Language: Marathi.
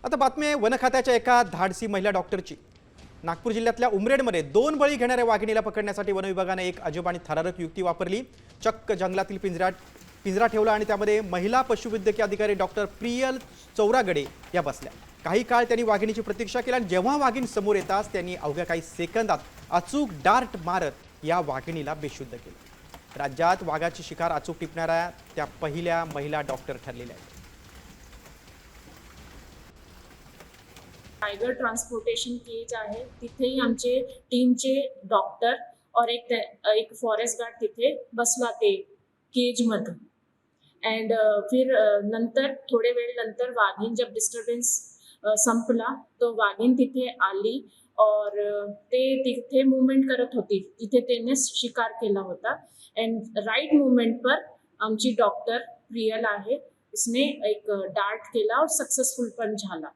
आता बातमी आहे वन खात्याच्या एका धाडसी महिला डॉक्टरची। नागपूर जिल्ह्यातल्या उमरेडमध्ये 2 बळी घेणाऱ्या वाघिणीला पकडण्यासाठी वन विभागाने एक अजब आणि थरारक युक्ती वापरली। चक्क जंगलातील पिंजरा ठेवला आणि त्यामध्ये महिला पशुवैद्यकीय अधिकारी डॉक्टर प्रियल चौरागडे या बसल्या। काही काळ त्यांनी वाघिणीची प्रतीक्षा केली आणि जेव्हा वाघीण समोर येताच त्यांनी अवघ्या काही सेकंदात अचूक डार्ट मारत या वाघिणीला बेशुद्ध केले। राज्यात वाघाची शिकार अचूक टिपणाऱ्या त्या पहिल्या महिला डॉक्टर ठरलेल्या आहेत। टायगर ट्रान्सपोर्टेशन केज आहे, तिथेही आमचे टीमचे डॉक्टर और एक फॉरेस्ट गार्ड तिथे बसला ते केज मध्ये। एंड फिर नंतर थोडे वेळ नंतर वाघीण जब डिस्टर्बन्स संपला तो वाघीण तिथे आली और ते तिथे मूवमेंट करत होती जिथे त्याने शिकार केला होता। एंड राइट मूवमेंट पर आमची डॉक्टर प्रियल आहे, इसने एक डार्ट केला और सक्सेसफुल पण झाला।